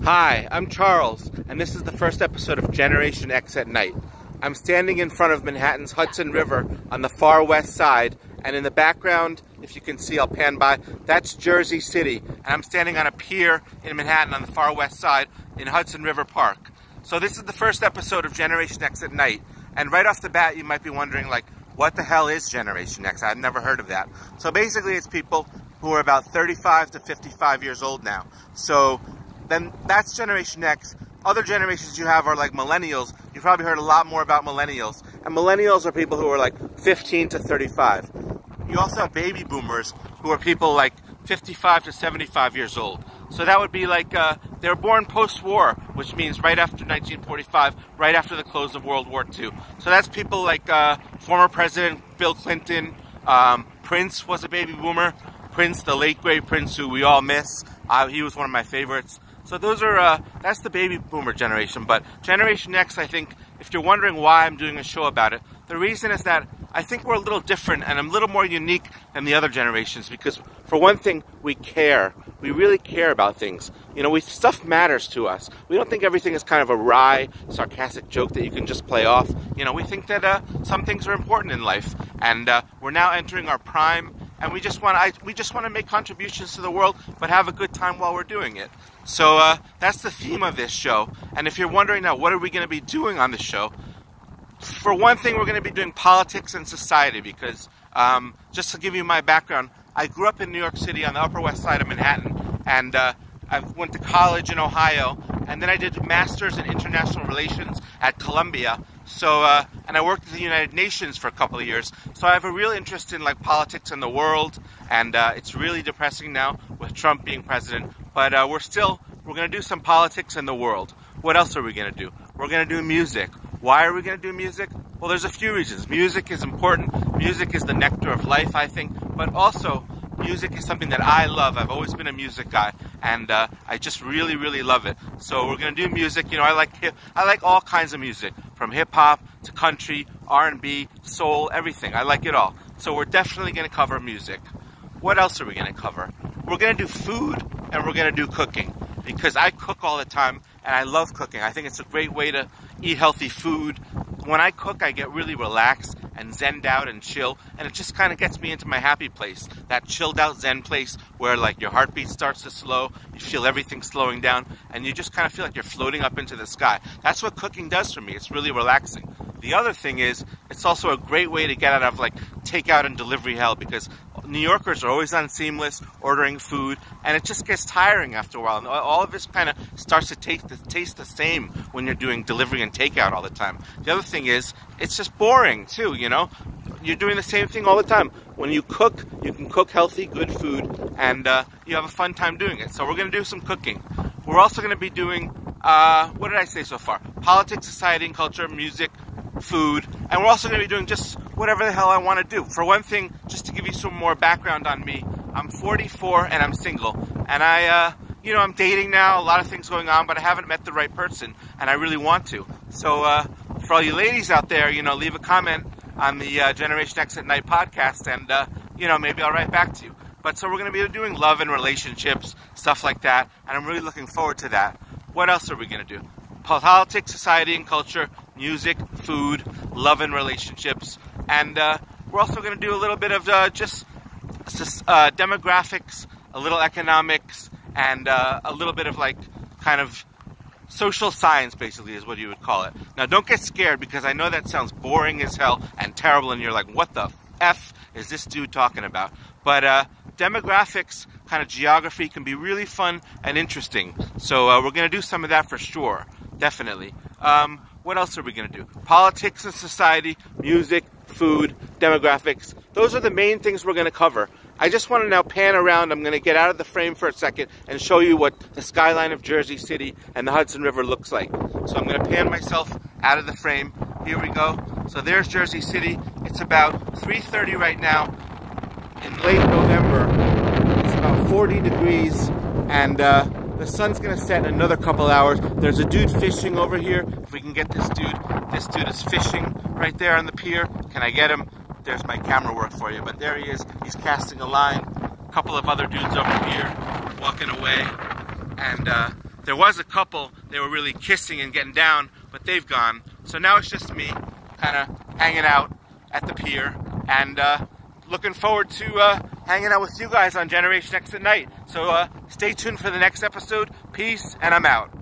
Hi, I'm Charles, and this is the first episode of Generation X at Night. I'm standing in front of Manhattan's Hudson River on the far west side, and in the background, if you can see, I'll pan by, that's Jersey City, and I'm standing on a pier in Manhattan on the far west side in Hudson River Park. So this is the first episode of Generation X at Night, and right off the bat you might be wondering, like, what the hell is Generation X? I've never heard of that. So basically it's people who are about 35 to 55 years old now. So then that's Generation X. Other generations you have are like millennials. You've probably heard a lot more about millennials. And millennials are people who are like 15 to 35. You also have baby boomers who are people like 55 to 75 years old. So that would be like, they were born post-war, which means right after 1945, right after the close of World War II. So that's people like former President Bill Clinton. Prince was a baby boomer. Prince, the late great Prince, who we all miss. He was one of my favorites. So those are, that's the baby boomer generation. But Generation X, I think, if you're wondering why I'm doing a show about it, the reason is that I think we're a little different and a little more unique than the other generations because, for one thing, we care. We really care about things. You know, stuff matters to us. We don't think everything is kind of a wry, sarcastic joke that you can just play off. You know, we think that some things are important in life. And we're now entering our prime. And we just want to make contributions to the world, but have a good time while we're doing it. So that's the theme of this show. And if you're wondering now, what are we going to be doing on this show? For one thing, we're going to be doing politics and society because, just to give you my background, I grew up in New York City on the Upper West Side of Manhattan, and I went to college in Ohio, and then I did a master's in international relations at Columbia. So, and I worked at the United Nations for a couple of years. So I have a real interest in like politics and the world, and it's really depressing now with Trump being president. But we're going to do some politics in the world. What else are we going to do? We're going to do music. Why are we going to do music? Well, there's a few reasons. Music is important. Music is the nectar of life, I think. But also, music is something that I love. I've always been a music guy, and I just really, really love it. So we're going to do music. You know, I like all kinds of music, from hip-hop to country, R&B, soul, everything. I like it all. So we're definitely going to cover music. What else are we going to cover? We're going to do food, and we're going to do cooking, because I cook all the time, and I love cooking. I think it's a great way to eat healthy food. When I cook, I get really relaxed and zenned out and chill, and it just kind of gets me into my happy place, that chilled out zen place where like your heartbeat starts to slow, you feel everything slowing down, and you just kind of feel like you're floating up into the sky. That's what cooking does for me. It's really relaxing. The other thing is, it's also a great way to get out of like takeout and delivery hell, because New Yorkers are always on Seamless ordering food, and it just gets tiring after a while. And all of this kind of starts to taste the same when you're doing delivery and takeout all the time. The other thing is, it's just boring too, you know? You're doing the same thing all the time. When you cook, you can cook healthy, good food, and you have a fun time doing it. So we're going to do some cooking. We're also going to be doing, what did I say so far? Politics, society, and culture, music, food, and we're also going to be doing just whatever the hell I want to do. For one thing, just to give you some more background on me, I'm 44 and I'm single, and I'm dating now, a lot of things going on, but I haven't met the right person, and I really want to. So for all you ladies out there, you know, leave a comment on the Generation X at Night podcast, and maybe I'll write back to you. But so we're going to be doing love and relationships, stuff like that, and I'm really looking forward to that. What else are we going to do? Politics, society, and culture, music, food, love and relationships, and we're also going to do a little bit of just demographics, a little economics, and a little bit of like kind of social science, basically, is what you would call it. Now, don't get scared, because I know that sounds boring as hell and terrible, and you're like, what the F is this dude talking about? But demographics, kind of geography, can be really fun and interesting. So we're going to do some of that for sure. Definitely. What else are we going to do? Politics and society, music, food, demographics. Those are the main things we're going to cover. I just want to now pan around. I'm going to get out of the frame for a second and show you what the skyline of Jersey City and the Hudson River looks like. So I'm going to pan myself out of the frame. Here we go. So there's Jersey City. It's about 3:30 right now in late November. It's about 40 degrees, and the sun's gonna set in another couple hours. There's a dude fishing over here. If we can get this dude is fishing right there on the pier. Can I get him? There's my camera work for you, but there he is. He's casting a line. A couple of other dudes over here walking away. and there was a couple, they were really kissing and getting down, but they've gone. So now it's just me, kind of hanging out at the pier, and looking forward to hanging out with you guys on Generation X at night. So stay tuned for the next episode. Peace, and I'm out.